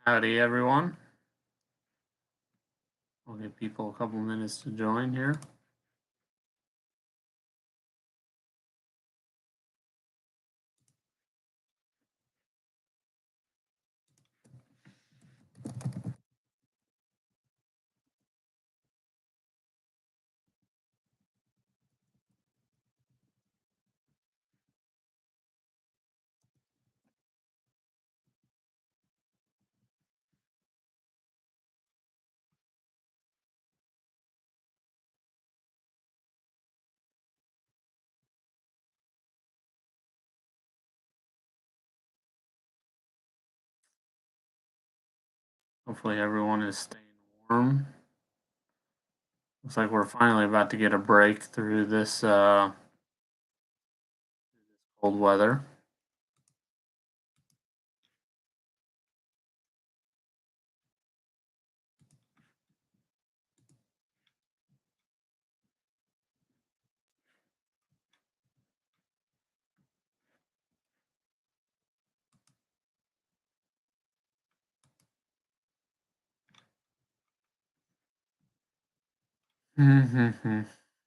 Howdy, everyone. I'll give people a couple minutes to join here. Hopefully, everyone is staying warm. Looks like we're finally about to get a break through this cold weather.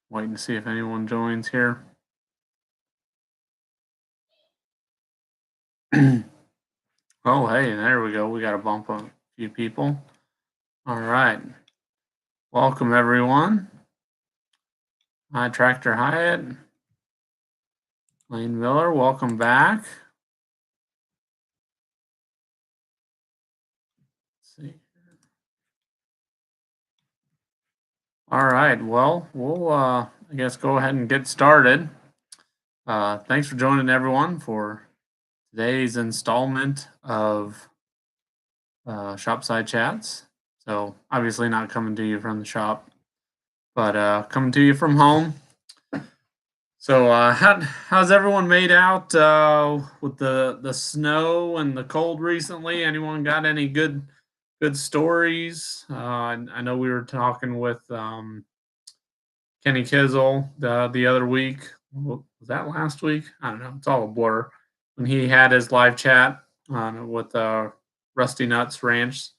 Waiting to see if anyone joins here. Oh, hey, there we go. We got to bump a few people. All right. Welcome, everyone. Hi, Tractor Hyatt. Lane Miller, welcome back. Let's see. All right. Well, we'll, I guess, go ahead and get started. Thanks for joining, everyone, for today's installment of Shopside Chats. So, obviously, not coming to you from the shop, but coming to you from home. So, how's everyone made out with the snow and the cold recently? Anyone got any good stories? I know we were talking with Kenny Kizzle the other week. Was that last week? I don't know. It's all a blur. When he had his live chat with Rusty Nuts Ranch.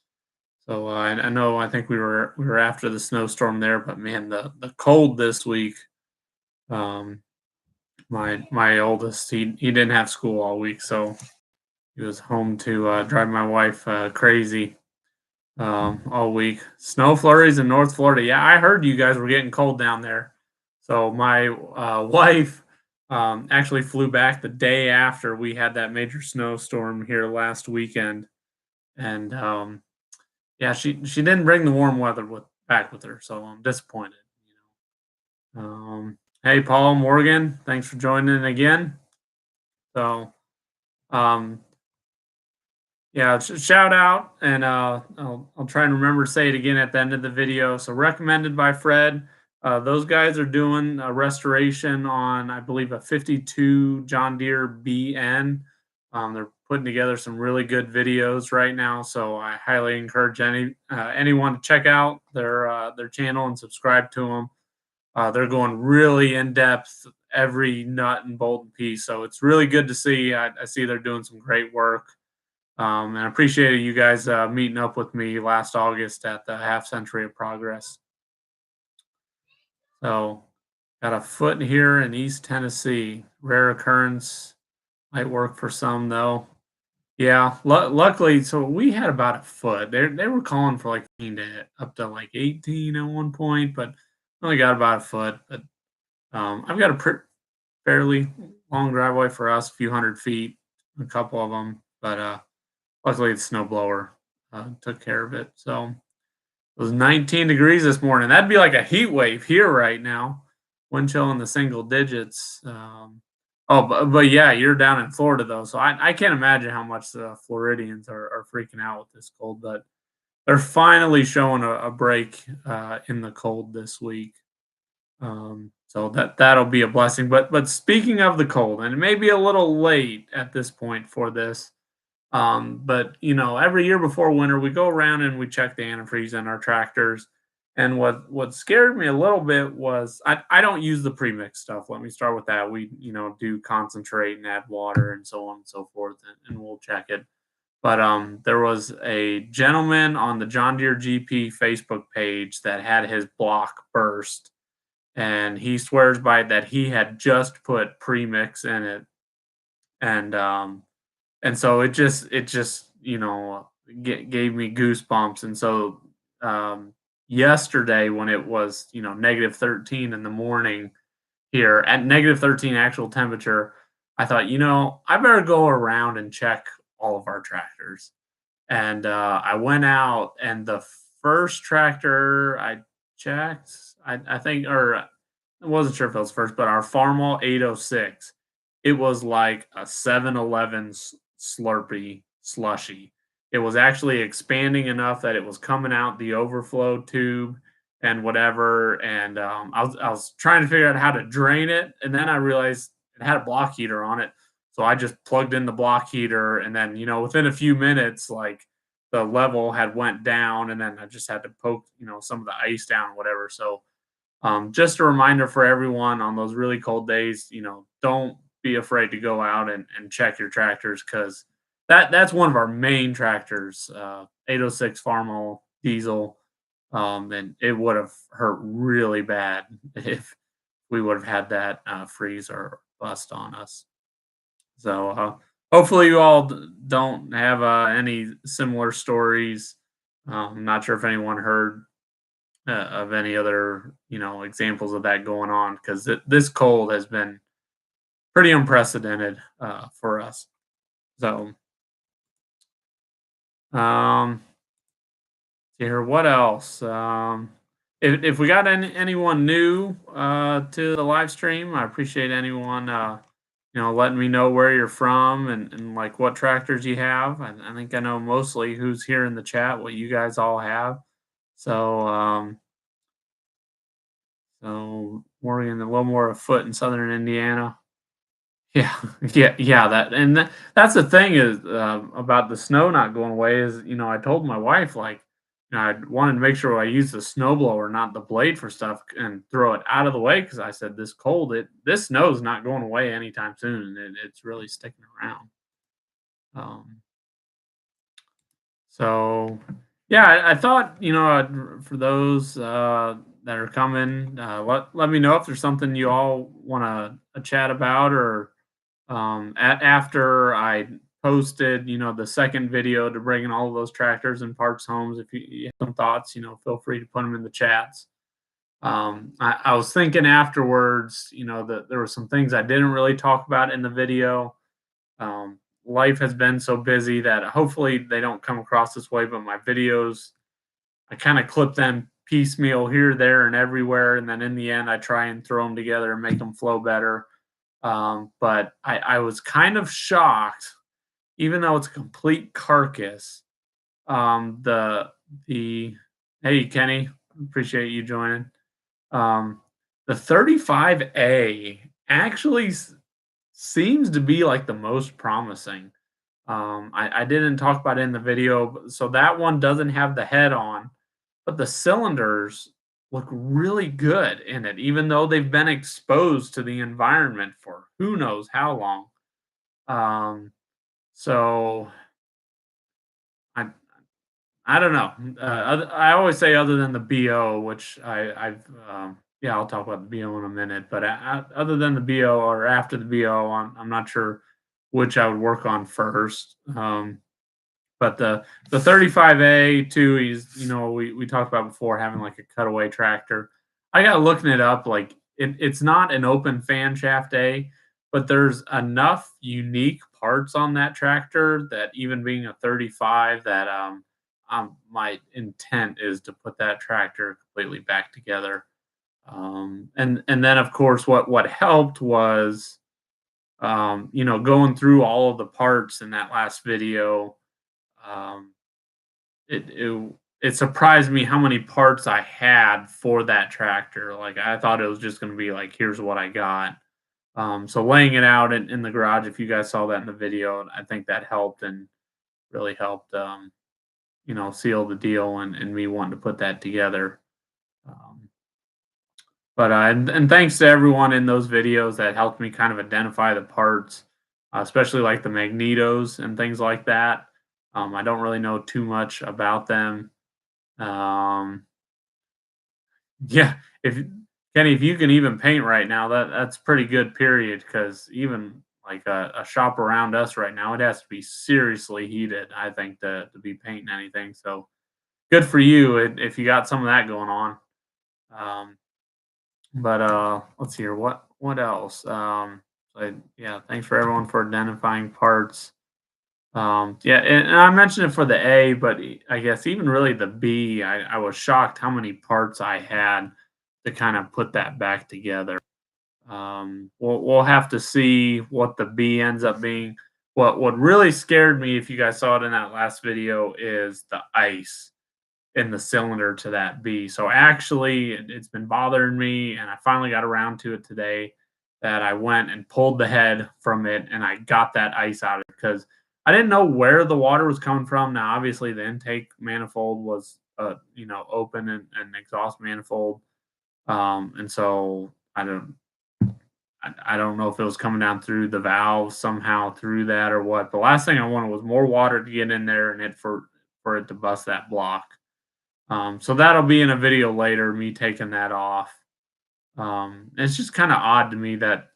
So I know. I think we were after the snowstorm there, but man, the cold this week. Um, my oldest, he didn't have school all week, so he was home to drive my wife crazy all week. Snow flurries in North Florida. Yeah, I heard you guys were getting cold down there. So my wife actually flew back the day after we had that major snowstorm here last weekend, and yeah, she didn't bring the warm weather back with her, so I'm disappointed. Hey, Paul Morgan, thanks for joining again. So, um, yeah, shout out, and I'll try and remember to say it again at the end of the video. So, recommended by Fred. Those guys are doing a restoration on, I believe, a 52 John Deere BN. They're putting together some really good videos right now, so I highly encourage anyone to check out their channel and subscribe to them. They're going really in depth every nut and bolt and piece, so it's really good to see. I see they're doing some great work. And I appreciated you guys meeting up with me last August at the Half Century of Progress. So, got a foot here in East Tennessee. Rare occurrence. Might work for some though. Yeah, luckily, so we had about a foot. They were calling for like 15 to up to like 18 at one point, but only got about a foot. But I've got a fairly long driveway for us, a few hundred feet, a couple of them, but luckily, the snowblower took care of it. So it was 19 degrees this morning. That'd be like a heat wave here right now. Wind chill in the single digits. But yeah, you're down in Florida though, so I can't imagine how much the Floridians are freaking out with this cold. But they're finally showing a break in the cold this week. So that'll be a blessing. But speaking of the cold, and it may be a little late at this point for this, but every year before winter, we go around and we check the antifreeze in our tractors. And what scared me a little bit was I don't use the premix stuff. Let me start with that. We do concentrate and add water and so on and so forth, and we'll check it. But there was a gentleman on the John Deere GP Facebook page that had his block burst, and he swears by it that he had just put premix in it, and so it just gave me goosebumps. And so um, yesterday when it was -13 in the morning here at -13 actual temperature, I thought, I better go around and check all of our tractors. And I went out, and the first tractor I checked, I think, or I wasn't sure if it was first, but our Farmall 806, it was like a 7-Eleven Slurpee slushy. It was actually expanding enough that it was coming out the overflow tube and whatever. And I was trying to figure out how to drain it, and then I realized it had a block heater on it. So I just plugged in the block heater, and then within a few minutes, like the level had went down, and then I just had to poke some of the ice down or whatever. So just a reminder for everyone on those really cold days, don't be afraid to go out and check your tractors, because that's one of our main tractors, 806 Farmall diesel, and it would have hurt really bad if we would have had that freeze or bust on us. So hopefully you all don't have any similar stories. I'm not sure if anyone heard of any other examples of that going on, because this cold has been pretty unprecedented for us. So um here, what else? If we got anyone new to the live stream, I appreciate anyone letting me know where you're from, and like what tractors you have. I think I know mostly who's here in the chat, what you guys all have. So Morgan, a little more afoot in southern Indiana. Yeah, yeah. That's the thing is about the snow not going away. Is I told my wife, like, I wanted to make sure I use the snowblower, not the blade for stuff, and throw it out of the way, because I said this snow is not going away anytime soon, and it's really sticking around. Um, so yeah, I thought for those that are coming, let me know if there's something you all want to chat about, or after I posted the second video to bringing all of those tractors and parts homes. If you have some thoughts, feel free to put them in the chats. I was thinking afterwards, that there were some things I didn't really talk about in the video. Life has been so busy that hopefully they don't come across this way, but my videos, I kind of clip them piecemeal here, there, and everywhere, and then in the end I try and throw them together and make them flow better. But I was kind of shocked, even though it's a complete carcass. The Hey, Kenny, appreciate you joining. The 35A actually seems to be like the most promising. I didn't talk about it in the video, so that one doesn't have the head on, but the cylinders look really good in it, even though they've been exposed to the environment for who knows how long. Um, so I I don't know. I always say other than the BO, which yeah, I'll talk about the BO in a minute. But other than the BO or after the BO, I'm not sure which I would work on first. But the 35A too, we talked about before, having like a cutaway tractor. I got looking it up, like it's not an open fan shaft A, but there's enough unique parts on that tractor that, even being a 35, that my intent is to put that tractor completely back together. And then of course what helped was going through all of the parts in that last video. um, it surprised me how many parts I had for that tractor. Like, I thought it was just going to be like, here's what I got. So laying it out in the garage, if you guys saw that in the video, I think that helped, and really helped, seal the deal, and me wanting to put that together. Um, but and thanks to everyone in those videos that helped me kind of identify the parts, especially like the magnetos and things like that. I don't really know too much about them. Um, yeah, if Kenny, if you can even paint right now, that's pretty good. Period. Because even like a shop around us right now, it has to be seriously heated. I think to be painting anything. So good for you if you got some of that going on. Um, but let's see here. What else? Yeah, thanks for everyone for identifying parts. Yeah, and I mentioned it for the A, but I guess even really the B, I was shocked how many parts I had to kind of put that back together. We'll have to see what the B ends up being. What really scared me, if you guys saw it in that last video, is the ice in the cylinder to that B. So actually, it's been bothering me, and I finally got around to it today. That I went and pulled the head from it, and I got that ice out of it because I didn't know where the water was coming from. Now, obviously, the intake manifold was, open and exhaust manifold, and so I don't know if it was coming down through the valve somehow through that or what. The last thing I wanted was more water to get in there and for it to bust that block. So that'll be in a video later, me taking that off. It's just kind of odd to me that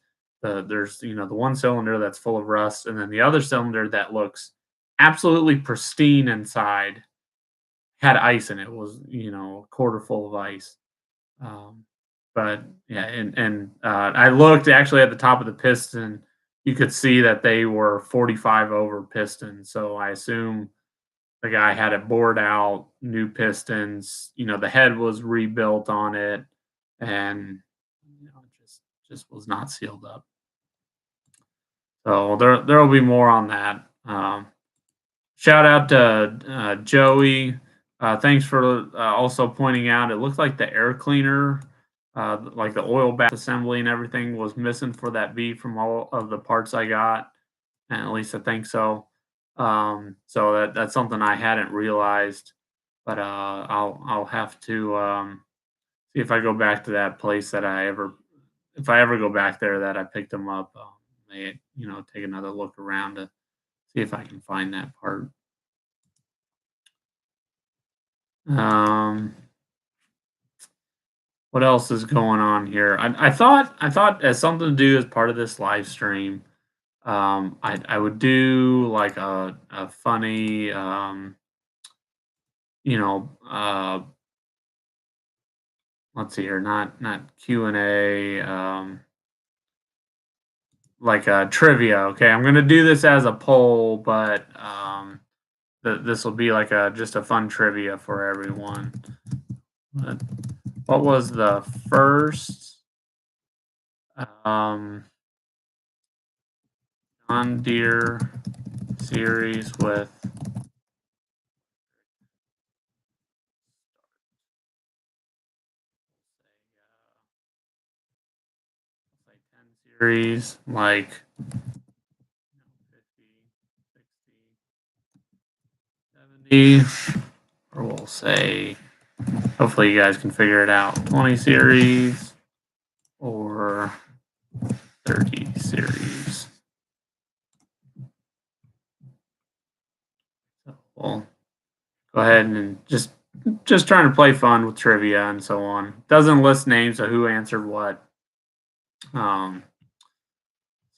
there's the one cylinder that's full of rust, and then the other cylinder that looks absolutely pristine inside had ice in it. Was a quarter full of ice. Um, but yeah, and I looked actually at the top of the piston. You could see that they were 45 over pistons. So I assume the guy had it bored out, new pistons. The head was rebuilt on it, and just was not sealed up. So there will be more on that. Shout out to Joey. Thanks for also pointing out. It looked like the air cleaner, like the oil bath assembly and everything, was missing for that B from all of the parts I got, and at least I think so. So that's something I hadn't realized, but I'll have to see if I go back to that place that if I ever go back there that I picked them up. May take another look around to see if I can find that part. Um, what else is going on here? I thought as something to do as part of this live stream, I would do like a funny you know let's see here, not Q&A, like a trivia. Okay, I'm gonna do this as a poll, but this will be like a just a fun trivia for everyone. But what was the first um John Deere series with say 10 series, like 50, 60, 70, or we'll say, hopefully you guys can figure it out, 20 series or 30 series. So we'll go ahead and just trying to play fun with trivia and so on. Doesn't list names of who answered what. Um,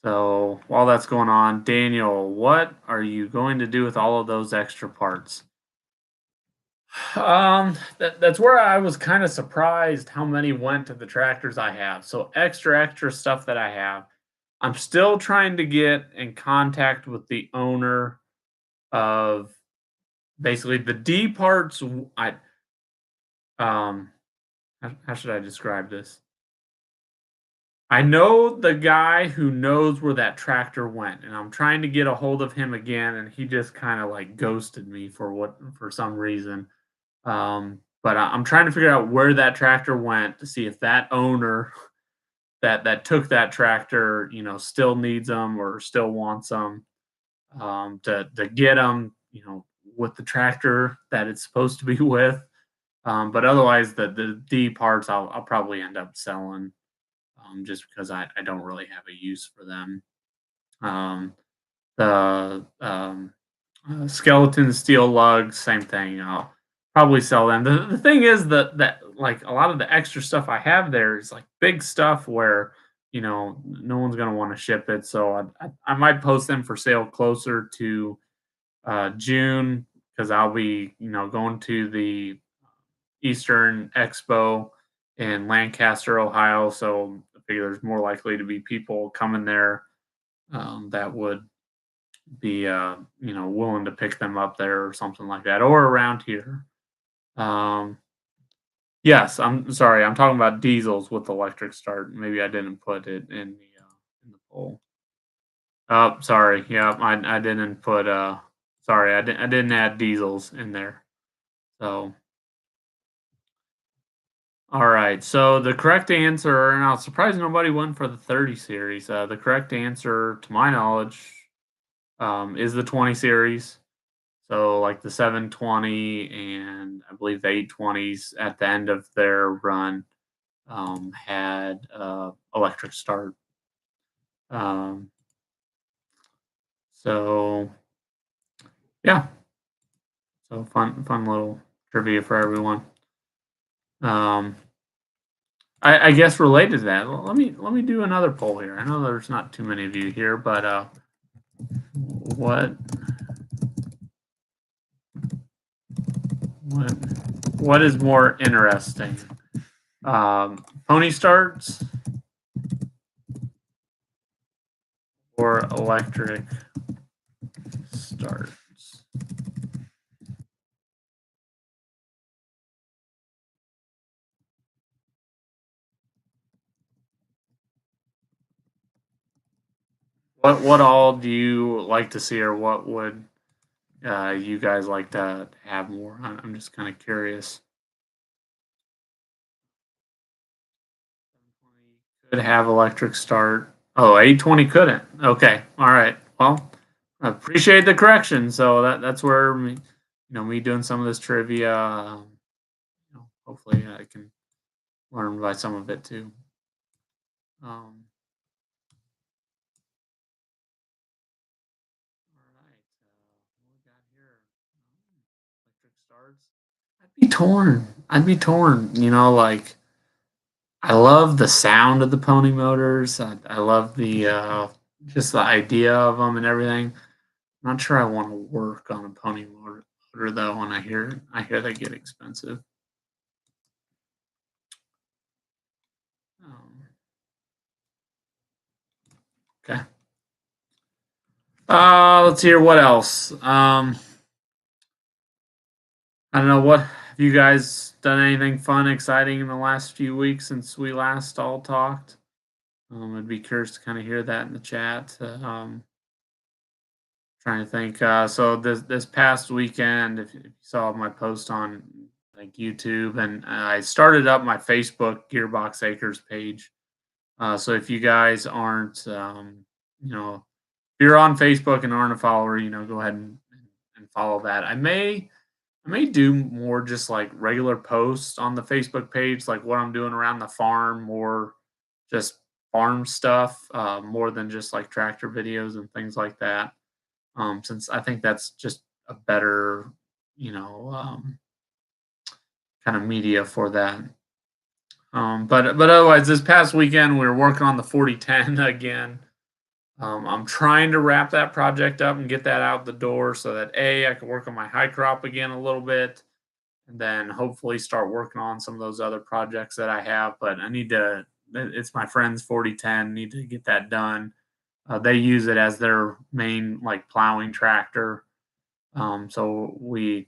so while that's going on, Daniel, what are you going to do with all of those extra parts? That's where I was kind of surprised how many went to the tractors I have. So extra stuff that I have. I'm still trying to get in contact with the owner of basically the D parts. I how should I describe this? I know the guy who knows where that tractor went, and I'm trying to get a hold of him again, and he just kind of like ghosted me for some reason. But I'm trying to figure out where that tractor went to see if that owner that took that tractor, still needs them or still wants them, to get them, with the tractor that it's supposed to be with. But otherwise, the D parts I'll probably end up selling, just because I don't really have a use for them. Um, the Skeleton steel lugs, same thing. I'll probably sell them. The thing is that like a lot of the extra stuff I have there is like big stuff where no one's gonna want to ship it. So I might post them for sale closer to June because I'll be going to the Eastern Expo in Lancaster, Ohio. So I figure there's more likely to be people coming there that would be willing to pick them up there or something like that, or around here. Um, yes, I'm sorry, I'm talking about diesels with electric start. Maybe I didn't put it in the poll. Oh, sorry. Yeah, I didn't put sorry, I didn't add diesels in there. So all right. So the correct answer, and I was surprised nobody went for the 30 series. The correct answer, to my knowledge, is the 20 series. So like the 720 and I believe the 820s at the end of their run had electric start. Um, so yeah, so fun little trivia for everyone. Um, I guess related to that, let me do another poll here. I know there's not too many of you here, but what what what is more interesting? Pony starts or electric starts? What all do you like to see, or what would you guys like to have more? I'm just kind of curious. Could have electric start. Oh, 820 couldn't. Okay, all right. Well, I appreciate the correction. So that's where me doing some of this trivia. Hopefully I can learn by some of it too. Um, all right. What we got here? Electric starts. I'd be torn. I'd be torn. Like I love the sound of the pony motors. I love the just the idea of them and everything. I'm not sure I want to work on a pony motor though. When I hear they get expensive. Um, okay. Let's hear what else. I don't know what have you guys done anything fun, exciting in the last few weeks since we last all talked. I'd be curious to kind of hear that in the chat. Trying to think. So this past weekend, if you saw my post on like YouTube, and I started up my Facebook Gearbox Acres page. So if you guys aren't, if you're on Facebook and aren't a follower, go ahead and follow that. I may do more just like regular posts on the Facebook page, like what I'm doing around the farm, more just farm stuff, more than just like tractor videos and things like that. Since I think that's just a better, you know, um, kind of media for that. But otherwise, this past weekend we were working on the 4010 again. I'm trying to wrap that project up and get that out the door so that I can work on my high crop again a little bit, and then hopefully start working on some of those other projects that I have. But I need to. It's my friend's 4010. Need to get that done. They use it as their main like plowing tractor. So if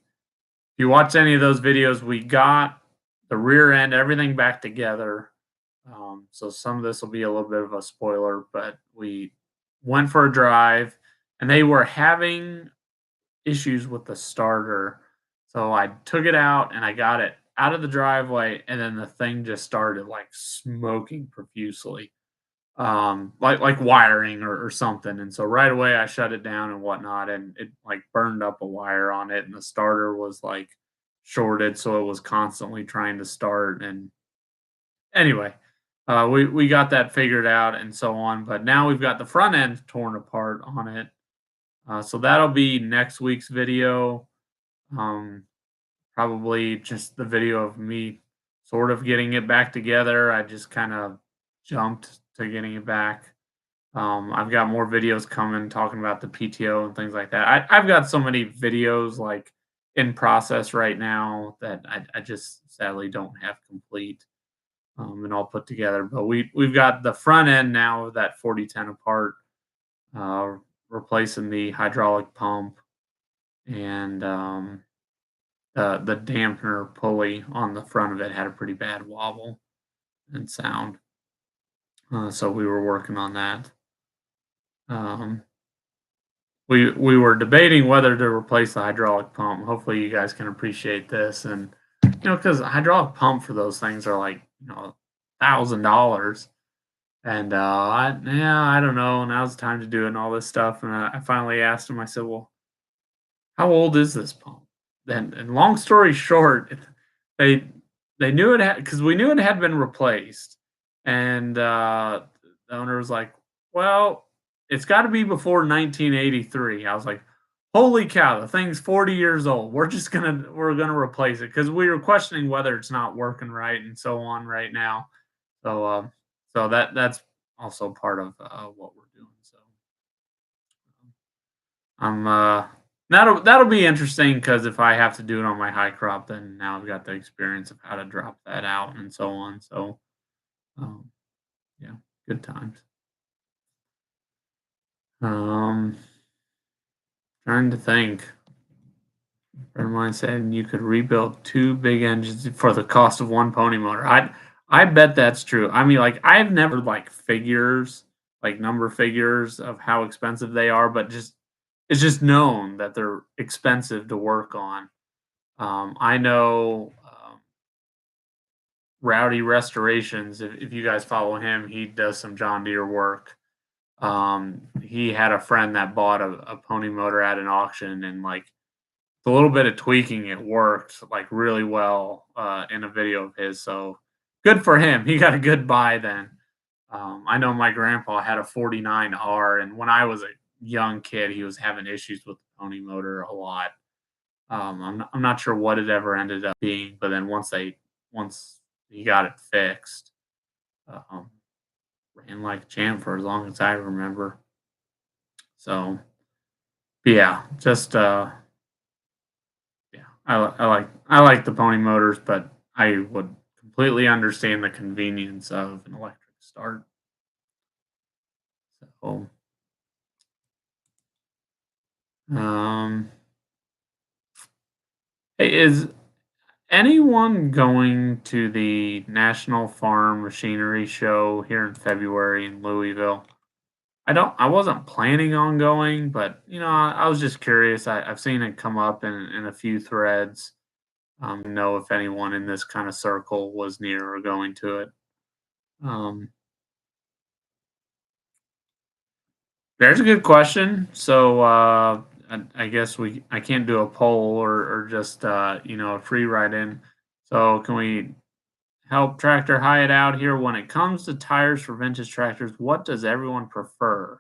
you watch any of those videos, we got the rear end, everything back together. So some of this will be a little bit of a spoiler, but we went for a drive and they were having issues with the starter. So I took it out and I got it out of the driveway, and then the thing just started like smoking profusely, like wiring or something. And so right away I shut it down and whatnot, and it like burned up a wire on it, and the starter was like shorted, so it was constantly trying to start. And anyway, we got that figured out and so on. But now we've got the front end torn apart on it. So that'll be next week's video. Um, Probably just the video of me sort of getting it back together. I just kind of jumped to getting it back. I've got more videos coming talking about the PTO and things like that. I've got so many videos like in process right now that I just sadly don't have complete and all put together. But we've got the front end now of that 4010 apart, uh, replacing the hydraulic pump and the dampener pulley on the front of it had a pretty bad wobble and sound. So we were working on that. Um, we were debating whether to replace the hydraulic pump. Hopefully, you guys can appreciate this, and because hydraulic pump for those things are like $1,000, and I don't know. Now's the time to do it and all this stuff. And I finally asked him. I said, "Well, how old is this pump?" Then, and long story short, they they knew it had because we knew it had been replaced, and the owner was like, "Well, it's got to be before 1983." I was like, "Holy cow! The thing's 40 years old. We're gonna replace it because we were questioning whether it's not working right and so on right now." So that's also part of what we're doing. So I'm that'll be interesting because if I have to do it on my high crop, then now I've got the experience of how to drop that out and so on. So um, yeah, good times. Um, Trying to think. A friend of mine said you could rebuild two big engines for the cost of one pony motor. I bet that's true. I mean, like I've never like figures, like number figures of how expensive they are, but just it's just known that they're expensive to work on. I know Rowdy Restorations. If you guys follow him, he does some John Deere work. He had a friend that bought a pony motor at an auction, and like a little bit of tweaking, it worked like really well in a video of his. So good for him. He got a good buy then. I know my grandpa had a 49R, and when I was a young kid, he was having issues with the pony motor a lot. I'm not sure what it ever ended up being, but then once he got it fixed, um, ran like a champ for as long as I remember. So yeah, just yeah, I like the pony motors, but I would completely understand the convenience of an electric start. So um, hey, is anyone going to the National Farm Machinery Show here in February in Louisville? I wasn't planning on going, but I was just curious. I've seen it come up in a few threads. Know if anyone in this kind of circle was near or going to it. Um, there's a good question. So I guess I can't do a poll or just a free write in. So can we help Tractor Hyatt out here when it comes to tires for vintage tractors? What does everyone prefer?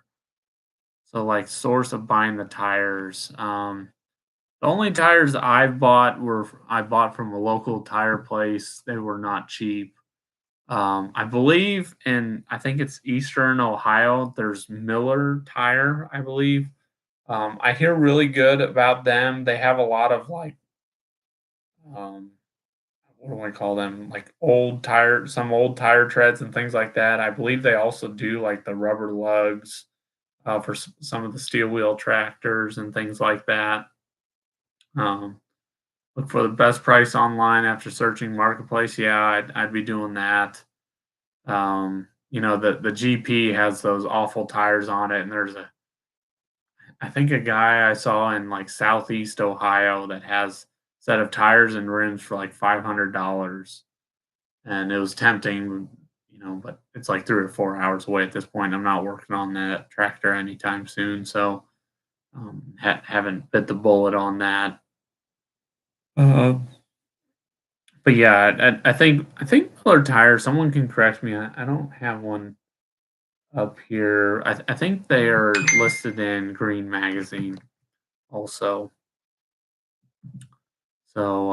So like source of buying the tires. The only tires I bought from a local tire place. They were not cheap. I believe I think it's Eastern Ohio. There's Miller Tire, I believe. I hear really good about them. They have a lot of like um, what do I call them? Like some old tire treads and things like that. I believe they also do like the rubber lugs for some of the steel wheel tractors and things like that. Um, Look for the best price online after searching marketplace. Yeah, I'd be doing that. The GP has those awful tires on it, and I think a guy I saw in like Southeast Ohio that has a set of tires and rims for like $500, and it was tempting, but it's like 3 or 4 hours away at this point. I'm not working on that tractor anytime soon, so haven't bit the bullet on that. Uh, but yeah, I think Miller tires. Someone can correct me. I don't have one up here. I think they are listed in Green Magazine also. So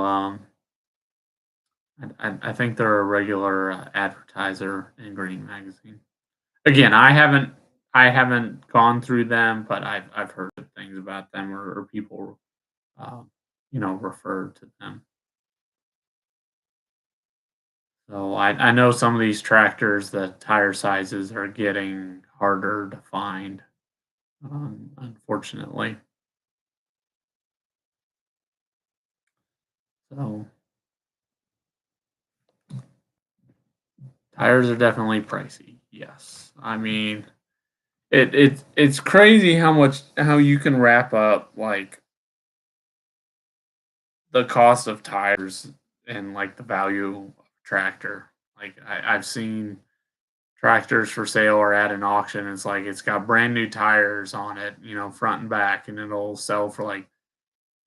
I think they're a regular advertiser in Green Magazine. Again, I haven't gone through them, but I've heard good things about them or people um, refer to them. So I know some of these tractors, the tire sizes are getting harder to find, unfortunately. So tires are definitely pricey. Yes, I mean it's crazy how you can wrap up like the cost of tires and like the value of a tractor. Like I've seen tractors for sale or at an auction. It's like it's got brand new tires on it, front and back, and it'll sell for like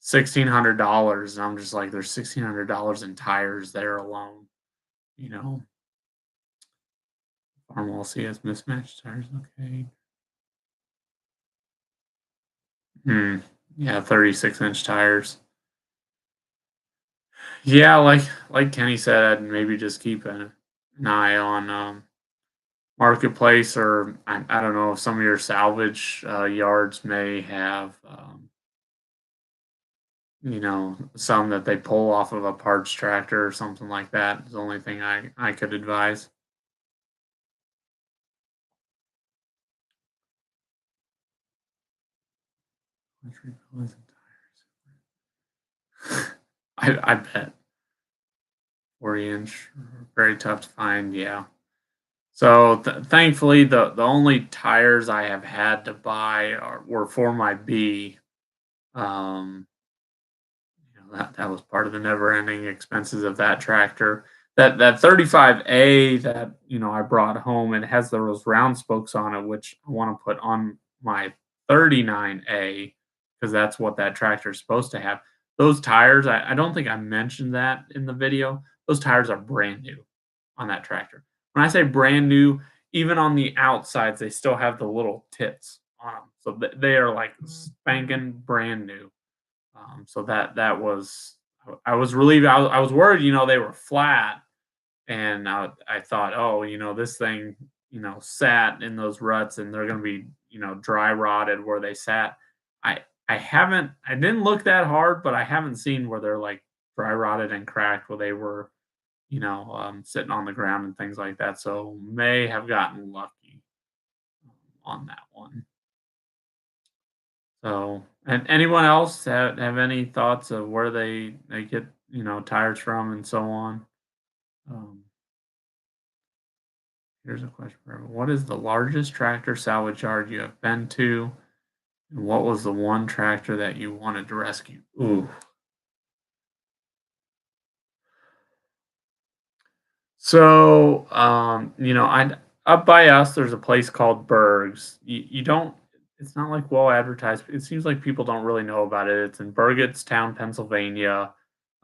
$1,600. And I'm just like, there's $1,600 in tires there alone. You know, Farmwell C has mismatched tires. Okay. Hmm. Yeah, 36-inch tires. Yeah, like Kenny said, I'd maybe just keep an eye on marketplace, or I don't know if some of your salvage yards may have some that they pull off of a parts tractor or something like that. Is the only thing I could advise. I bet 40-inch, very tough to find. Yeah. So thankfully, the only tires I have had to buy were for my B. Um, that was part of the never-ending expenses of that tractor. That 35A that, I brought home, it has those round spokes on it, which I wanna put on my 39A because that's what that tractor is supposed to have. Those tires, I don't think I mentioned that in the video. Those tires are brand new on that tractor. When I say brand new, even on the outsides, they still have the little tips on them. So they are like spanking brand new. So that was I was relieved. I was worried, they were flat, and I thought, oh, this thing, sat in those ruts, and they're gonna be, dry rotted where they sat. I I didn't look that hard, but I haven't seen where they're like dry rotted and cracked where they were, sitting on the ground and things like that. So may have gotten lucky on that one. So, and anyone else have any thoughts of where they get, tires from and so on? Um, Here's a question for everyone. What is the largest tractor salvage yard you have been to? And what was the one tractor that you wanted to rescue? Ooh. So, I up by us, there's a place called Berg's. You don't. It's not like well advertised. It seems like people don't really know about it. It's in Burgettstown, Pennsylvania.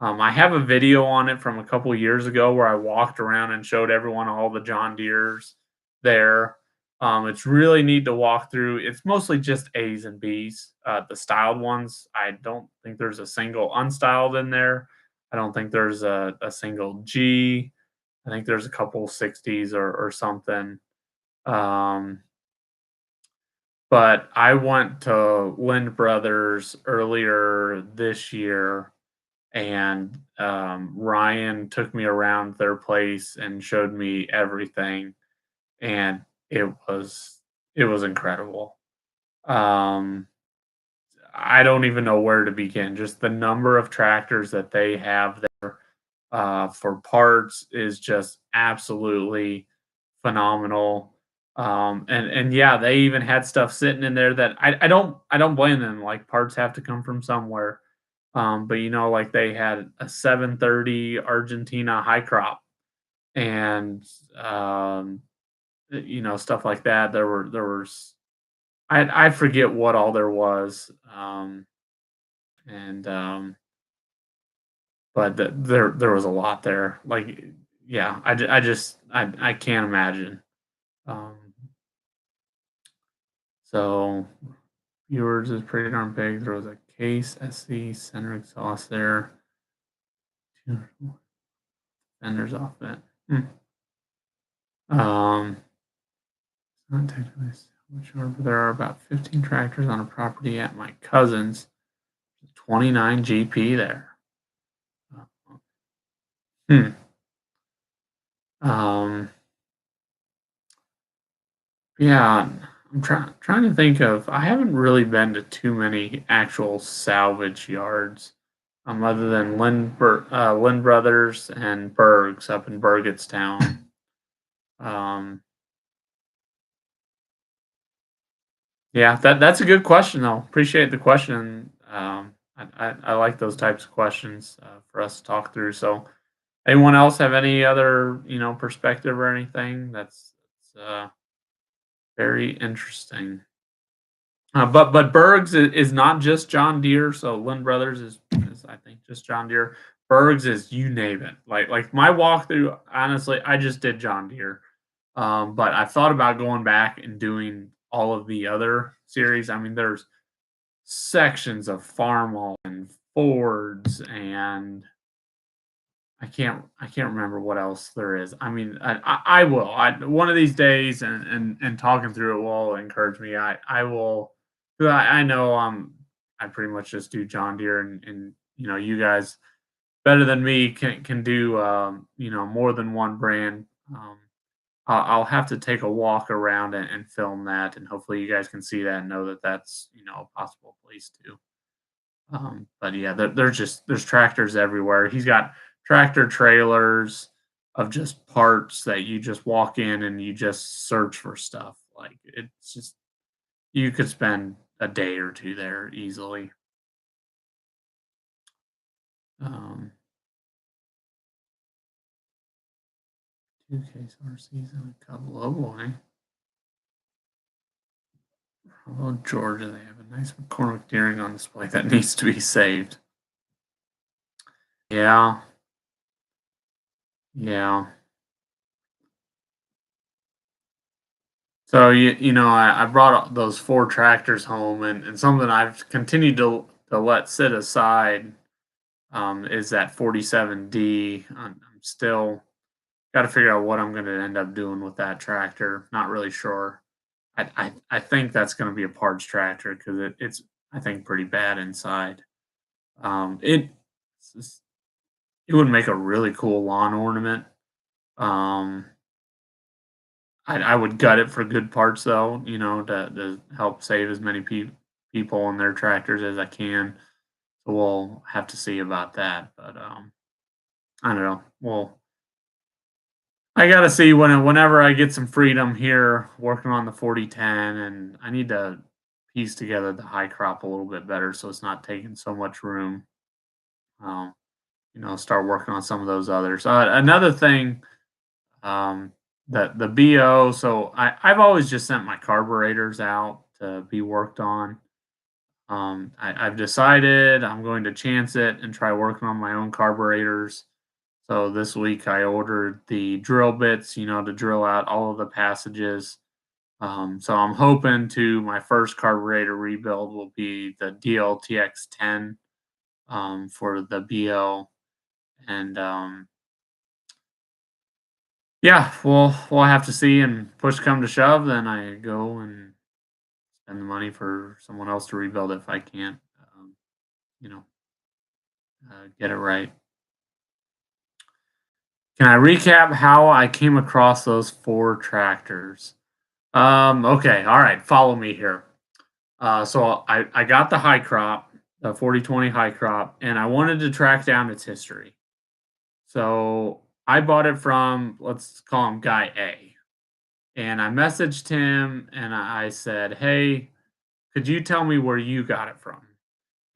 I have a video on it from a couple years ago where I walked around and showed everyone all the John Deere's there. It's really neat to walk through. It's mostly just A's and B's. The styled ones, I don't think there's a single unstyled in there. I don't think there's a single G. I think there's a couple 60s or something. Um, but I went to Lind Brothers earlier this year, and Ryan took me around their place and showed me everything, and it was it was incredible. Um, I don't even know where to begin. Just the number of tractors that they have there for parts is just absolutely phenomenal. And yeah, they even had stuff sitting in there that I don't blame them. Like parts have to come from somewhere. But like they had a 730 Argentina high crop and stuff like that. There was I forget what all there was. And But there was a lot there. Like, yeah, I just I can't imagine. Um, So yours is pretty darn big. There was a case, SC, center exhaust there, two fenders off it. Hmm. Um, not technically sure, but there are about 15 tractors on a property at my cousin's. 29 GP there. Uh, Hmm. Um, yeah, I'm trying to think of. I haven't really been to too many actual salvage yards, other than Lynn Brothers and Berg's up in Burgettstown. Um, yeah, that's a good question though. Appreciate the question. I like those types of questions for us to talk through. So, anyone else have any other perspective or anything that's very interesting? But Berg's is not just John Deere. So Lynn Brothers is I think just John Deere. Berg's is you name it. Like my walkthrough. Honestly, I just did John Deere. But I've thought about going back and doing all of the other series. I mean, there's sections of Farmall and Fords and I can't remember what else there is. I mean, I will. One of these days and talking through it will encourage me. I will 'cause I know I pretty much just do John Deere and you guys better than me can do more than one brand. I'll have to take a walk around and film that and hopefully you guys can see that and know that that's a possible place too. But yeah, there's tractors everywhere. He's got tractor trailers of just parts that you just walk in and you just search for stuff. Like it's just you could spend a day or two there easily. Um, two case RCs and a couple. Oh boy, oh Georgia, they have a nice McCormick Deering on display that needs to be saved. Yeah, yeah. So I brought those four tractors home, and something I've continued to let sit aside is that 47D. I'm still got to figure out what I'm going to end up doing with that tractor. Not really sure. I think that's going to be a parts tractor because it's I think pretty bad inside. It's it would make a really cool lawn ornament. Um, I would gut it for good parts though, to help save as many people and their tractors as I can. So we'll have to see about that. But I don't know. Well, I gotta see whenever I get some freedom here working on the 4010, and I need to piece together the high crop a little bit better so it's not taking so much room. Um, start working on some of those others. Another thing, um, the BO. So I've always just sent my carburetors out to be worked on. I've decided I'm going to chance it and try working on my own carburetors. So this week I ordered the drill bits, to drill out all of the passages. So I'm hoping to my first carburetor rebuild will be the DLTX10 for the BO. And yeah, we'll have to see. And push come to shove, then I go and spend the money for someone else to rebuild it if I can't, um, you know, get it right. Can I recap how I came across those four tractors? Okay, all right, follow me here. So I got the high crop, the 4020 high crop, and I wanted to track down its history. So I bought it from, let's call him Guy A. And I messaged him and I said, "Hey, could you tell me where you got it from?"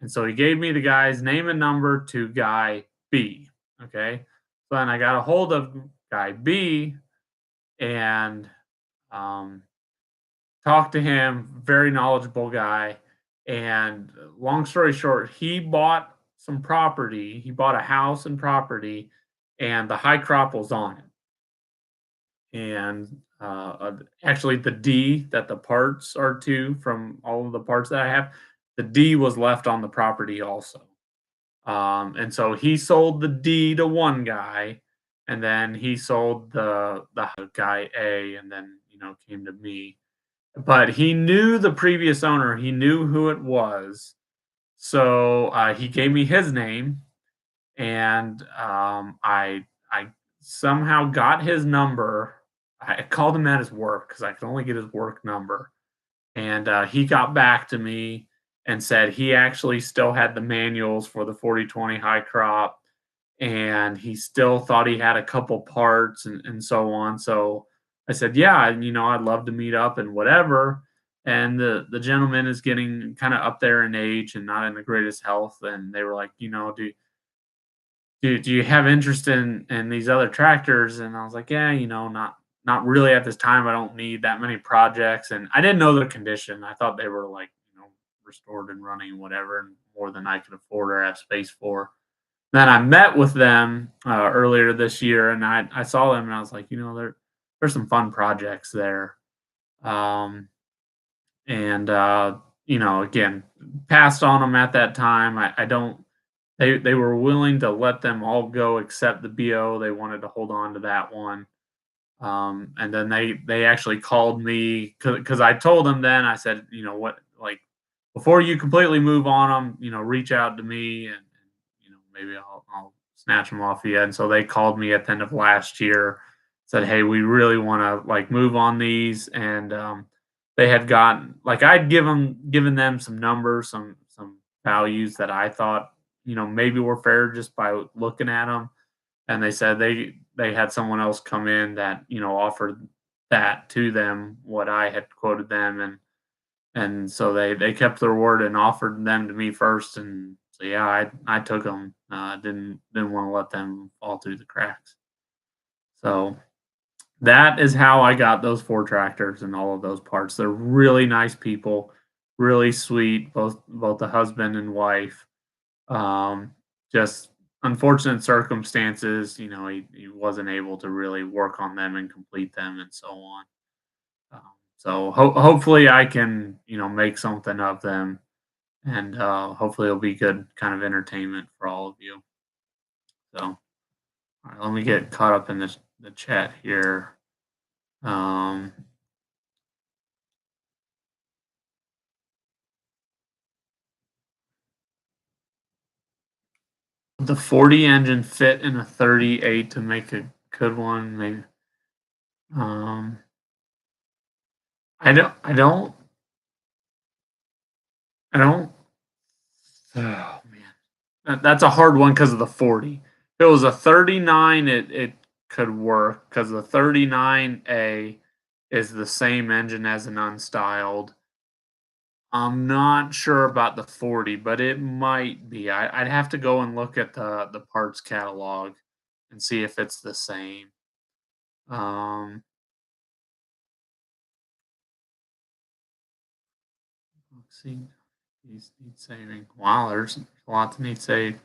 And so he gave me the guy's name and number to Guy B. Okay. So then I got a hold of Guy B and um, talked to him, very knowledgeable guy. And long story short, he bought some property. He bought a house and property, and the high crop was on it. And actually the D that the parts are to from all of the parts that I have, the D was left on the property also. And so he sold the D to one guy, and then he sold the guy A, and then came to me. But he knew the previous owner. He knew who it was, so he gave me his name, and I somehow got his number. I called him at his work because I could only get his work number, and he got back to me and said he actually still had the manuals for the 4020 high crop, and he still thought he had a couple parts and so on. So I said, yeah, I'd love to meet up and whatever. And the gentleman is getting kind of up there in age and not in the greatest health. And they were like, do you have interest in these other tractors? And I was like, yeah, not really at this time. I don't need that many projects. And I didn't know their condition. I thought they were like, restored and running, whatever, and more than I could afford or have space for. Then I met with them earlier this year, and I saw them, and I was like, there's some fun projects there. Um, and again, passed on them at that time. I don't. They were willing to let them all go except the BO. They wanted to hold on to that one. And then they actually called me because I told them then I said, what, like, before you completely move on them, reach out to me, and maybe I'll snatch them off you. And so they called me at the end of last year, said, hey, we really want to like move on these. And they had gotten like given them some numbers, some values that I thought maybe were fair just by looking at them, and they said they had someone else come in that offered that to them what I had quoted them, and so they kept their word and offered them to me first, and so yeah, I took them. Didn't want to let them fall through the cracks. So that is how I got those four tractors and all of those parts. They're really nice people, really sweet, both the husband and wife. Just unfortunate circumstances, he wasn't able to really work on them and complete them and so on. Um, so hopefully I can, make something of them, and hopefully it'll be good kind of entertainment for all of you. So, all right, let me get caught up in the chat here. Um, the 40 engine fit in a 38 to make a good one, maybe. Um, I don't. Oh man. That's a hard one because of the 40. If it was a 39, it could work because the 39A is the same engine as an unstyled. I'm not sure about the 40, but it might be. I'd have to go and look at the parts catalog and see if it's the same. Um, let's see. These need saving. Wow, there's a lot to need saved.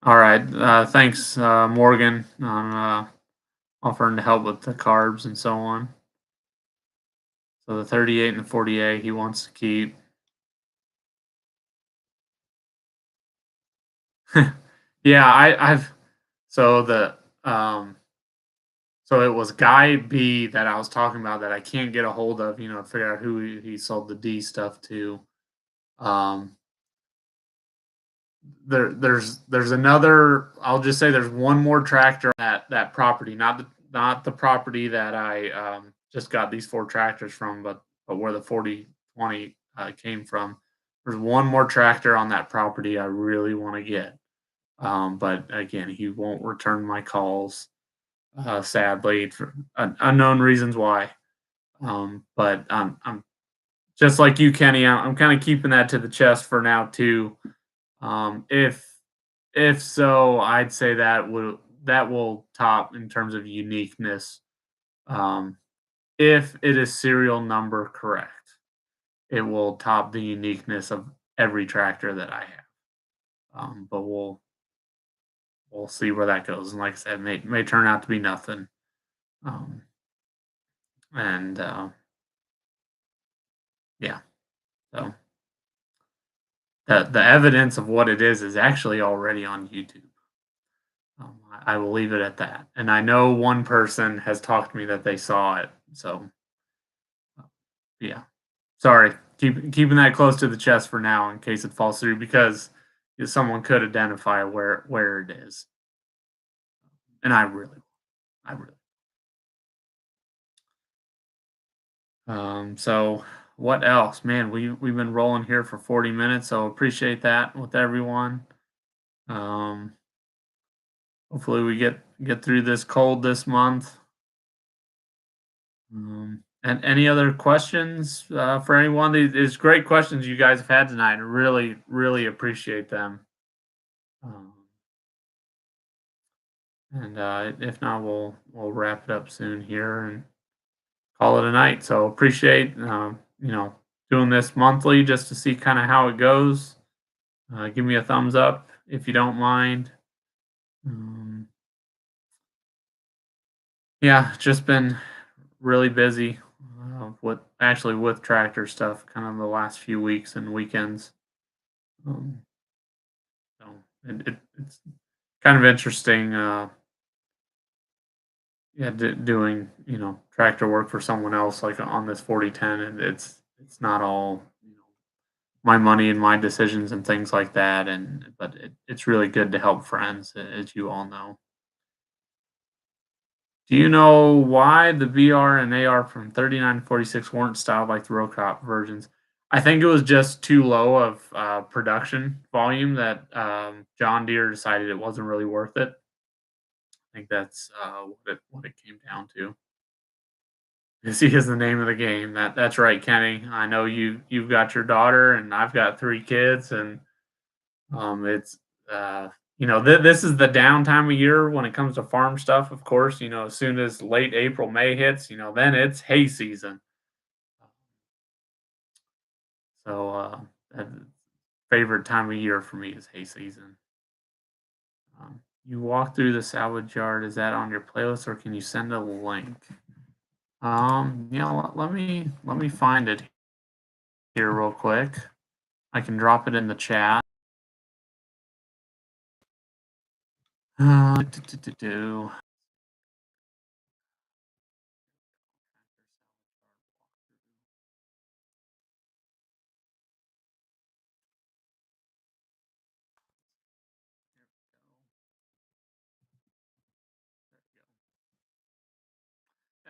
All right. Thanks, Morgan, on offering to help with the carbs and so on. So the 38 and the 48 he wants to keep. Yeah, I've so the so it was guy B that I was talking about that I can't get a hold of, to figure out who he sold the D stuff to. Um there's another, I'll just say there's one more tractor at that property, not the property that I just got these four tractors from, but where the 4020 came from. There's one more tractor on that property I really want to get. But again, he won't return my calls, sadly, for unknown reasons why. But I'm just like you, Kenny. I'm kind of keeping that to the chest for now too. If so, I'd say that will top in terms of uniqueness. Um, if it is serial number correct, it will top the uniqueness of every tractor that I have. But we'll we'll see where that goes. And like I said, may turn out to be nothing. Um, and yeah, so the evidence of what it is actually already on YouTube. I will leave it at that. And I know one person has talked to me that they saw it. So yeah, sorry, keeping that close to the chest for now in case it falls through because someone could identify where it is, and I really. So what else, man? We've been rolling here for 40 minutes, so appreciate that with everyone. Um, hopefully we get through this cold this month. And any other questions for anyone? These great questions you guys have had tonight. I really appreciate them. Um, and if not, we'll wrap it up soon here and call it a night. So appreciate doing this monthly just to see kind of how it goes. Give me a thumbs up if you don't mind. Um, yeah, just been really busy with tractor stuff, kind of the last few weeks and weekends. Um, so it's kind of interesting. Yeah, doing tractor work for someone else like on this 4010, and it's not all my money and my decisions and things like that. And but it's really good to help friends, as you all know. Do you know why the VR and AR from 39 to 46 weren't styled like the row crop versions? I think it was just too low of production volume that John Deere decided it wasn't really worth it. I think that's what it came down to. Busy is the name of the game. That's right, Kenny. I know you've got your daughter, and I've got 3 kids, and it's this is the downtime of year when it comes to farm stuff. Of course, as soon as late April, May hits, then it's hay season. So that favorite time of year for me is hay season. You walk through the salvage yard. Is that on your playlist, or can you send a link? Yeah, let me find it here real quick. I can drop it in the chat. Do.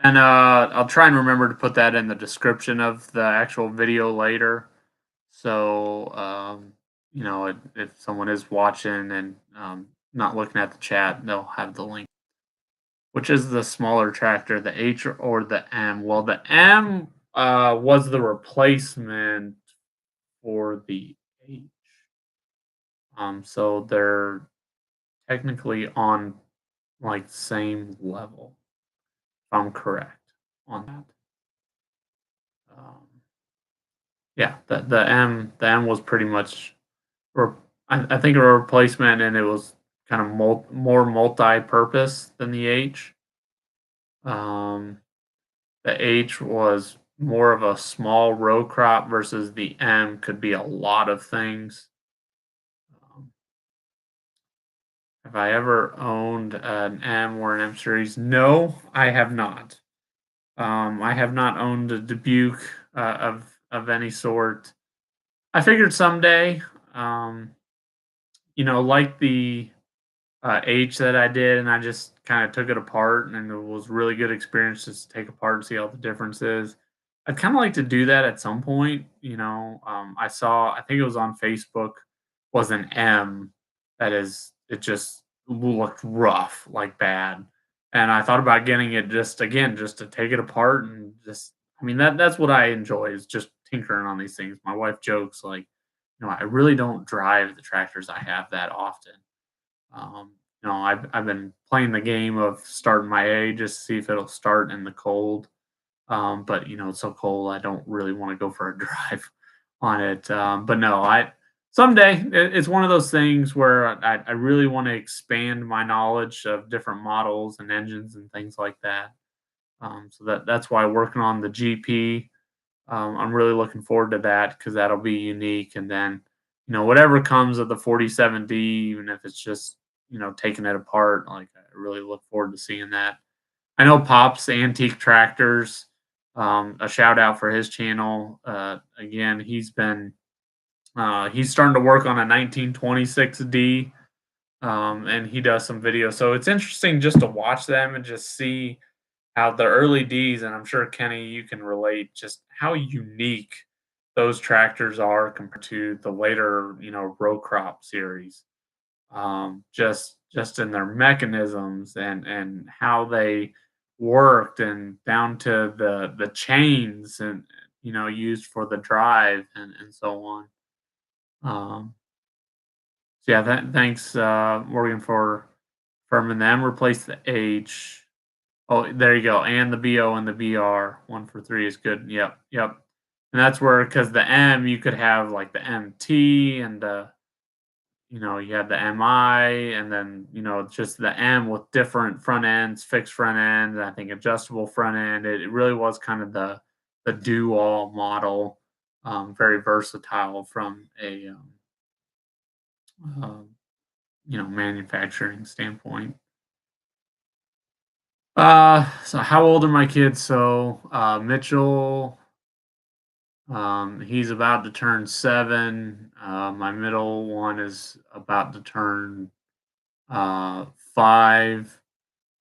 And I'll try and remember to put that in the description of the actual video later. So if someone is watching and not looking at the chat, they'll have the link. Which is the smaller tractor, the H or the M? Well, the M was the replacement for the H. So they're technically on like same level, if I'm correct on that. Um, yeah, the M was pretty much, or I think a replacement, and it was kind of more multi-purpose than the H. Um, the H was more of a small row crop versus the M could be a lot of things. Um, have I ever owned an M or an M series? No, I have not. I have not owned a Dubuque of any sort. I figured someday, um, like the H that I did, and I just kind of took it apart, and it was really good experience just to take apart and see all the differences. I'd kind of like to do that at some point. I think it was on Facebook, was an M it just looked rough, like bad. And I thought about getting it just again, just to take it apart and just, I mean, that's what I enjoy is just tinkering on these things. My wife jokes like, I really don't drive the tractors I have that often. Um, I've been playing the game of starting my A just to see if it'll start in the cold. But it's so cold I don't really want to go for a drive on it. But no, Someday, it's one of those things where I really want to expand my knowledge of different models and engines and things like that. So that's why working on the GP, I'm really looking forward to that because that'll be unique. And then, whatever comes of the 47D, even if it's just taking it apart, like I really look forward to seeing that. I know Pop's Antique Tractors. A shout out for his channel. Again, he's starting to work on a 1926D, and he does some videos. So it's interesting just to watch them and just see how the early Ds, and I'm sure Kenny, you can relate, just how unique those tractors are compared to the later, row crop series. Just in their mechanisms and how they worked, and down to the chains and used for the drive and so on. Um, so yeah, thanks, Morgan, for firming them. Replace the H. Oh, there you go. And the BO and the BR. 1 for 3 is good. Yep, yep. And that's where, because the M, you could have like the MT and you had the MI, and then, just the M with different front ends, fixed front ends, I think adjustable front end. It really was kind of the do all model, very versatile from a um, manufacturing standpoint. So how old are my kids? So, Mitchell, he's about to turn 7. My middle one is about to turn 5,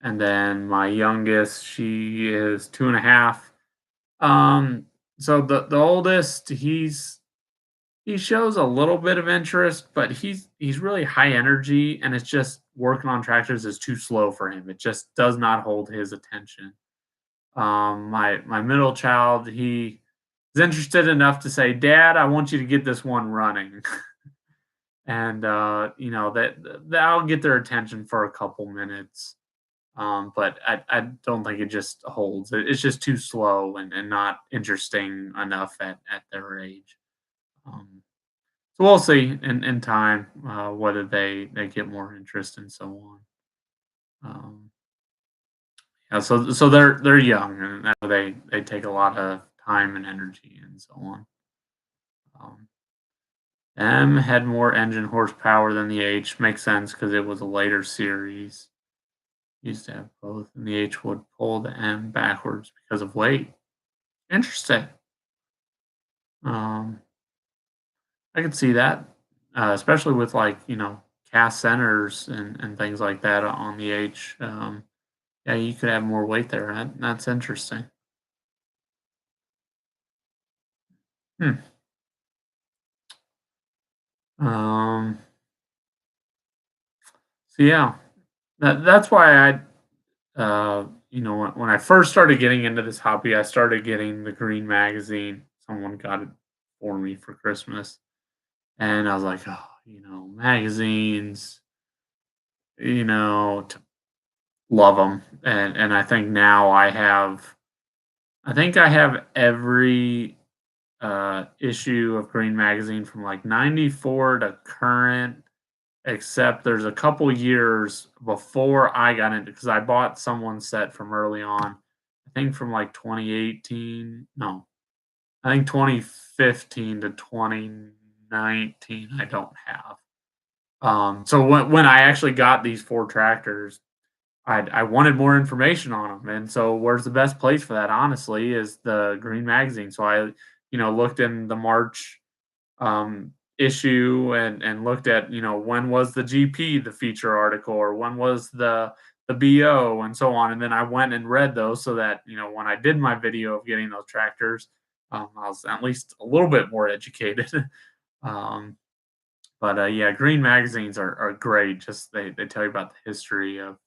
and then my youngest, she is 2.5. Um, so the oldest, he shows a little bit of interest, but he's really high energy, and it's just working on tractors is too slow for him. It just does not hold his attention. My middle child, he is interested enough to say, "Dad, I want you to get this one running," and that'll get their attention for a couple minutes. But I don't think it just holds. It's just too slow and not interesting enough at their age. Um, so we'll see in time, whether they get more interest and so on. Yeah, so they're young, and they take a lot of time and energy and so on. Um, M had more engine horsepower than the H. Makes sense because it was a later series. Used to have both, and the H would pull the M backwards because of weight. Interesting. Um, I could see that, especially with, like, cast centers and things like that on the H. Yeah, you could have more weight there. That's interesting. Hmm. Um, so yeah, that's why when I first started getting into this hobby, I started getting the Green magazine. Someone got it for me for Christmas, and I was like, oh, magazines, to love them. And I think now I think I have every issue of Green magazine from like 94 to current, except there's a couple years before I got into, because I bought someone's set from early on. I think from like 2018. No, I think 2015 to 2019. I don't have. So when I actually got these 4 tractors, I wanted more information on them, and so where's the best place for that? Honestly, is the Green magazine. So I, looked in the March issue and looked at, when was the GP the feature article, or when was the BO, and so on. And then I went and read those so that, when I did my video of getting those tractors, I was at least a little bit more educated. um, but yeah, Green magazines are great. Just they tell you about the history of,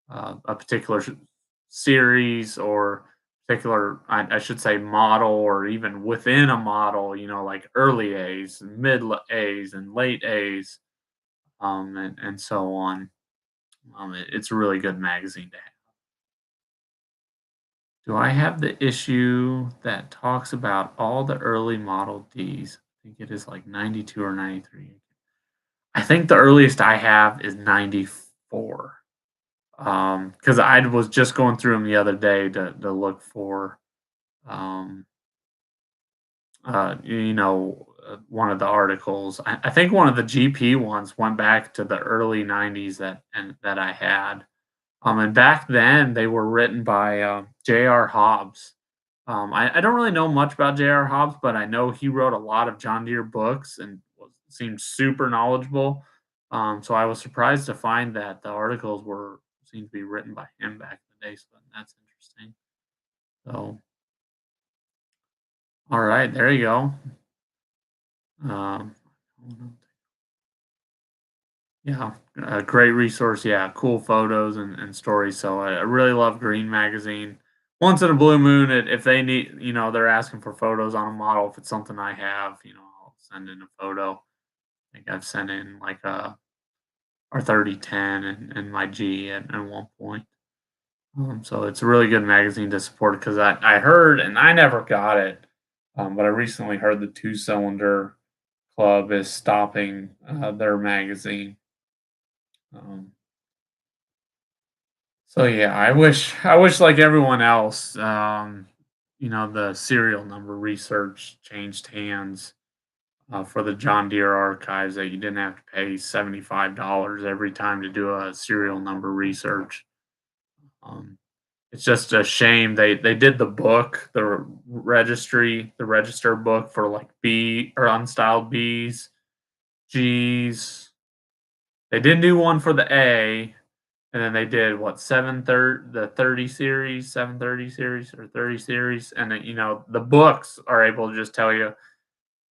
a particular series, or particular, I should say, model, or even within a model, like early A's and A's and late A's, and so on. It's a really good magazine to have. Do I have the issue that talks about all the early Model Ds? think it is like 92 or 93. I think the earliest I have is 94. Because I was just going through them the other day to look for, um, one of the articles. I think one of the GP ones went back to the early 90s that I had. And back then they were written by J.R. Hobbs. I don't really know much about J.R. Hobbs, but I know he wrote a lot of John Deere books and seemed super knowledgeable. So I was surprised to find that the articles were seemed to be written by him back in the day. So that's interesting. So, all right, there you go. Um, yeah, a great resource. Yeah, cool photos and stories. So I really love Green Magazine. Once in a blue moon, if they need, they're asking for photos on a model. If it's something I have, I'll send in a photo. I think I've sent in like our 3010 and my G at one point. So it's a really good magazine to support because I heard, and I never got it, but I recently heard the Two Cylinder Club is stopping their magazine. Um, so yeah, I wish like everyone else, the serial number research changed hands for the John Deere archives that you didn't have to pay $75 every time to do a serial number research. Um, it's just a shame they did the book, the register book for like B or unstyled Bs, Gs. They didn't do one for the A, and then they did what 30 series, 730 series or 30 series, and then the books are able to just tell you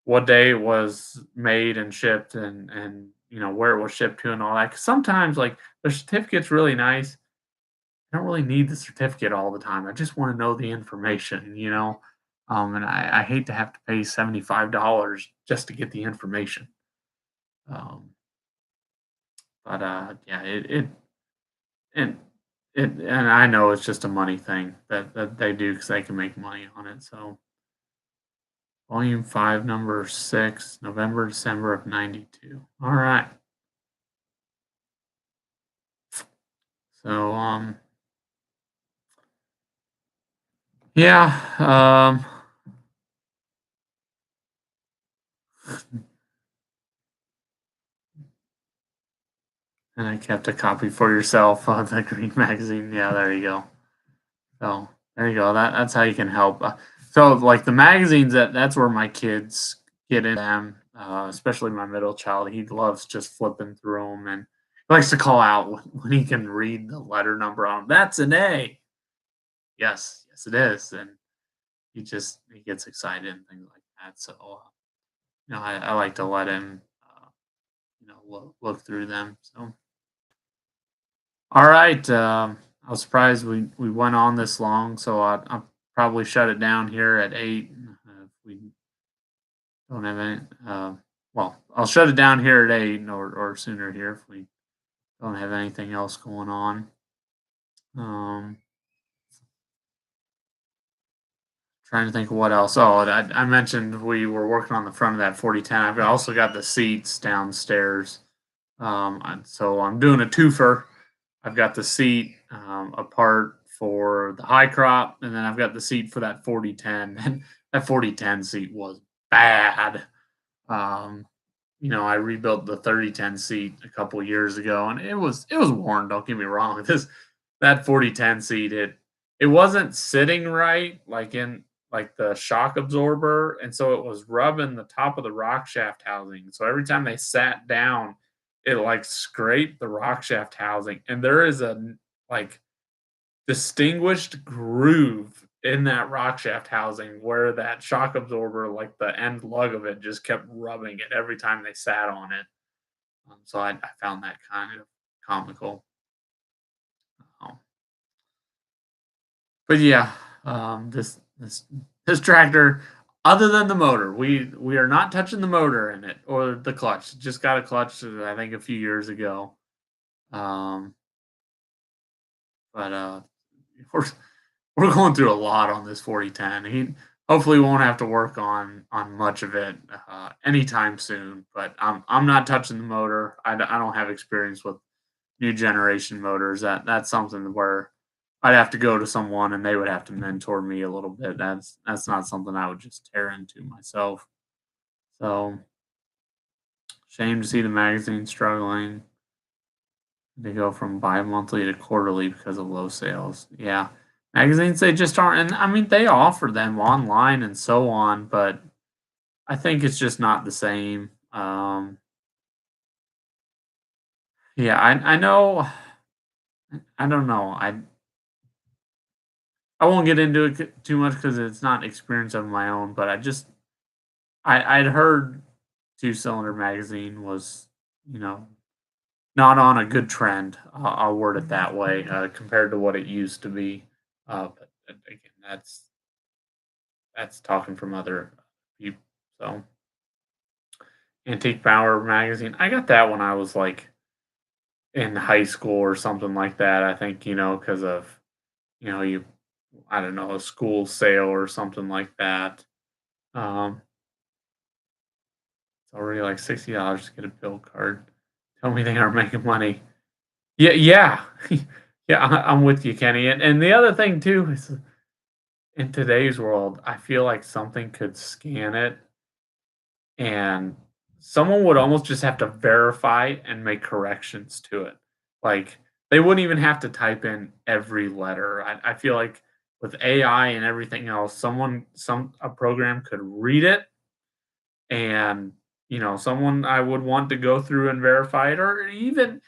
what day it was made and shipped and where it was shipped to and all that. 'Cause sometimes like the certificate's really nice. I don't really need the certificate all the time. I just want to know the information. And I hate to have to pay $75 just to get the information. Um, but yeah, and and I know it's just a money thing that they do because they can make money on it. So volume 5, number 6, November, December of 92. All right. So yeah, and I kept a copy for yourself of the Green Magazine. Yeah, there you go. So there you go. That's how you can help. So like the magazines, that's where my kids get in them. Especially my middle child. He loves just flipping through them and he likes to call out when he can read the letter number on 'em. That's an A. Yes, yes, it is. And he gets excited and things like that. So I like to let him look through them. So all right. I was surprised we went on this long, so I'll probably shut it down here at 8. If we don't have any, well, I'll shut it down here at 8 or sooner here if we don't have anything else going on. Um, Trying to think of what else. Oh, I mentioned we were working on the front of that 4010. I've also got the seats downstairs. So I'm doing a twofer. I've got the seat apart for the high crop, and then I've got the seat for that 4010. And that 4010 seat was bad. Um, I rebuilt the 3010 seat a couple years ago, and it was worn. Don't get me wrong. That 4010 seat it wasn't sitting right, like in like the shock absorber, and so it was rubbing the top of the rock shaft housing. So every time they sat down, it like scraped the rock shaft housing, and there is like distinguished groove in that rock shaft housing where that shock absorber, like the end lug of it, just kept rubbing it every time they sat on it. So I found that kind of comical. Um, but yeah, this tractor, other than the motor, we are not touching the motor in it or the clutch. It just got a clutch, I think, a few years ago. Um, but we're we're going through a lot on this 4010. hopefully won't have to work on much of it anytime soon. But I'm not touching the motor. I don't have experience with new generation motors. That's something where I'd have to go to someone and they would have to mentor me a little bit. That's not something I would just tear into myself. So shame to see the magazine struggling. They go from bi-monthly to quarterly because of low sales. Yeah. Magazines, they just aren't, and I mean, they offer them online and so on, but I think it's just not the same. Yeah, I know. I don't know. I won't get into it too much because it's not experience of my own. But I'd heard Two Cylinder Magazine was, you know, not on a good trend. I'll word it that way compared to what it used to be. But again, that's talking from other people. So Antique Power Magazine, I got that when I was like in high school or something like that. I think because of you I don't know, a school sale or something like that. Um, it's already like $60 to get a bill card. Tell me they aren't making money. Yeah, yeah, yeah. I'm with you, Kenny. And the other thing too is in today's world, I feel like something could scan it and someone would almost just have to verify and make corrections to it. Like they wouldn't even have to type in every letter. I feel like with AI and everything else, some a program could read it and someone I would want to go through and verify it, or even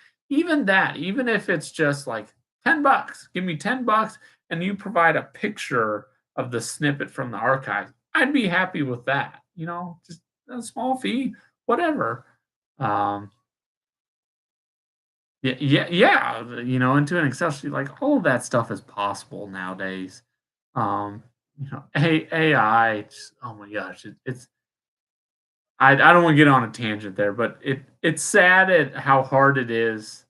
that, even if it's just like $10, give me $10 and you provide a picture of the snippet from the archive, I'd be happy with that, just a small fee, whatever. um yeah, yeah, yeah, into an Excel sheet, like all of that stuff is possible nowadays. AI, oh my gosh, it's I don't wanna get on a tangent there, but it's sad at how hard it is.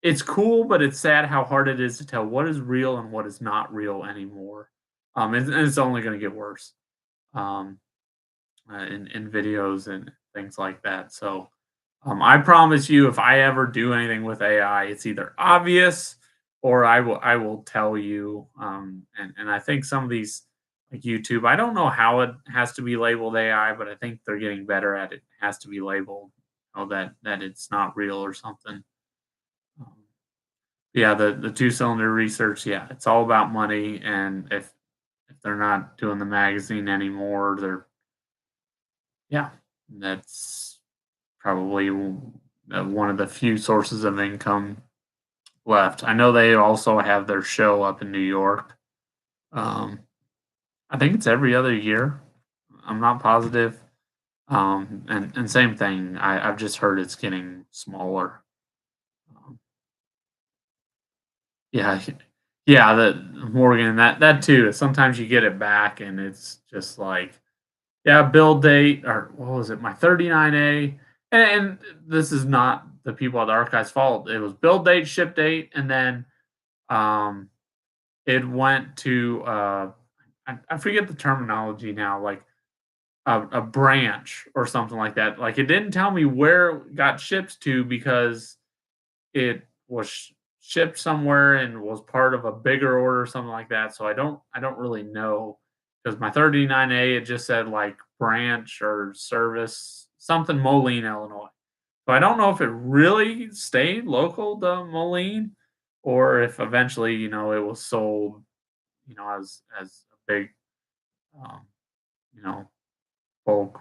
It's cool, but it's sad how hard it is to tell what is real and what is not real anymore. And it's only gonna get worse, um, in videos and things like that. So, I promise you, if I ever do anything with AI, it's either obvious or I will tell you. And I think some of these like YouTube, I don't know how it has to be labeled AI, but I think they're getting better at it. It has to be labeled, that it's not real or something. Um, yeah, the two cylinder research, yeah, it's all about money, and if they're not doing the magazine anymore, yeah, that's probably one of the few sources of income left. I know they also have their show up in New York. Um, I think it's every other year. I'm not positive. And same thing. I've just heard it's getting smaller. Um, yeah, yeah. The Morgan, that too. Sometimes you get it back, and it's just like, yeah, build date, or what was it? My 39A, and this is not the people at the archive's fault. It was build date, ship date, and then um, it went to I forget the terminology now, like a branch or something like that. Like it didn't tell me where it got shipped to because it was shipped somewhere and was part of a bigger order or something like that. So I don't really know because my 39A, it just said like branch or service something Moline, Illinois. So I don't know if it really stayed local to Moline or if eventually it was sold as a big um, you know bulk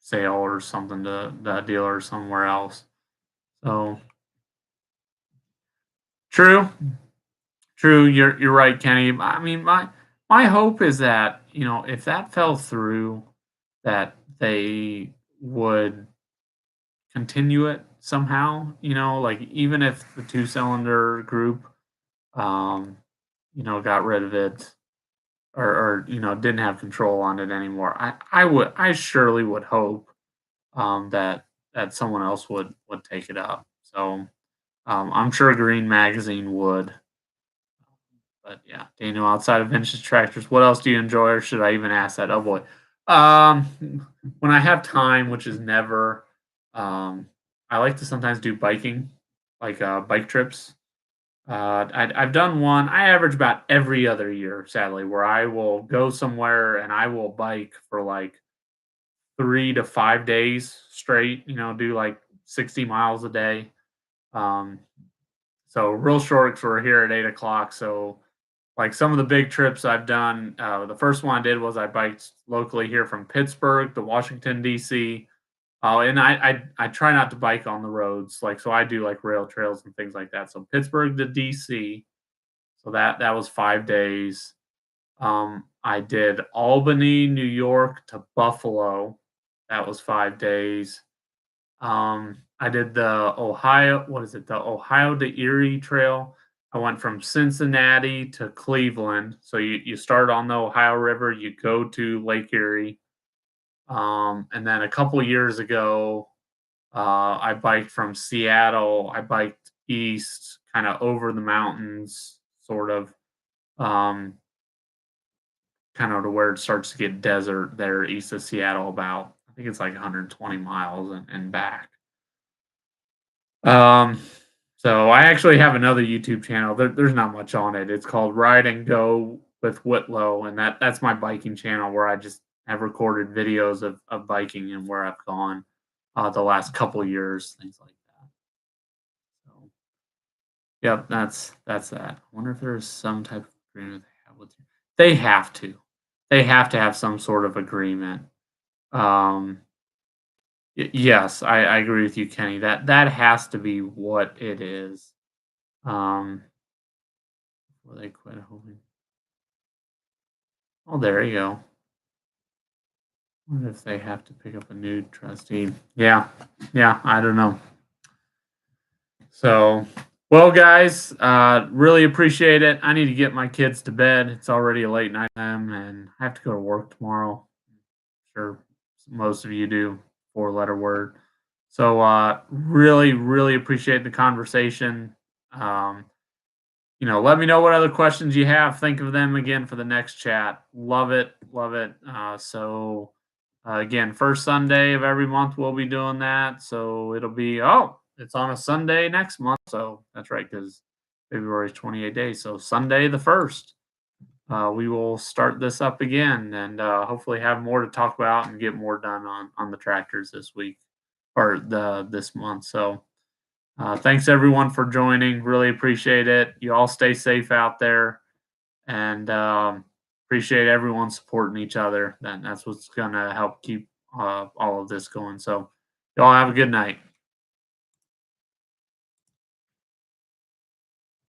sale or something to that dealer somewhere else. So true, true. You're right, Kenny. I mean, my hope is that if that fell through, that they would continue it somehow. Like even if the two cylinder group, um, got rid of it or didn't have control on it anymore. I surely would hope that someone else would take it up. So I'm sure Green Magazine would. But yeah, Daniel, outside of vintage tractors, what else do you enjoy, or should I even ask that? Oh boy. Um, when I have time, which is never, um, I like to sometimes do biking, like bike trips. I've done one. I average about every other year, sadly, where I will go somewhere and I will bike for like 3 to 5 days straight. Do like 60 miles a day. Um, so real short 'cause we're here at 8 o'clock. So like some of the big trips I've done, the first one I did was I biked locally here from Pittsburgh to Washington D.C. Oh, and I try not to bike on the roads, like so I do like rail trails and things like that. So Pittsburgh to D.C. So that was 5 days. I did Albany, New York to Buffalo. That was 5 days. I did the Ohio, what is it? The Ohio to Erie Trail. I went from Cincinnati to Cleveland. So you start on the Ohio River, you go to Lake Erie. And then a couple years ago, I biked from Seattle. I biked east, kind of over the mountains, sort of, um, kind of to where it starts to get desert there east of Seattle. About I think it's like 120 miles and back. Um, so I actually have another YouTube channel. There's not much on it. It's called Ride and Go with Whitlow, and that's my biking channel where I just have recorded videos of biking and where I've gone the last couple years, things like that. So, yep, that's that. I wonder if there's some type of agreement they have with you. They have to. They have to have some sort of agreement. Um, yes, I agree with you, Kenny. That has to be what it is. Um, Will they quit hoping? Oh, there you go. What if they have to pick up a new trustee? Yeah, yeah, I don't know. So, well, guys, really appreciate it. I need to get my kids to bed. It's already a late night for them, and I have to go to work tomorrow. Sure, most of you do. Four-letter word. So, really, really appreciate the conversation. Um, let me know what other questions you have. Think of them again for the next chat. Love it, love it. Again, first Sunday of every month we'll be doing that. So it'll be it's on a Sunday next month. So that's right, because February is 28 days. So Sunday the first, we will start this up again, and hopefully have more to talk about and get more done on the tractors this week or the this month. So. Thanks everyone for joining. Really appreciate it. You all stay safe out there, and appreciate everyone supporting each other. That's what's gonna help keep all of this going. So, y'all have a good night.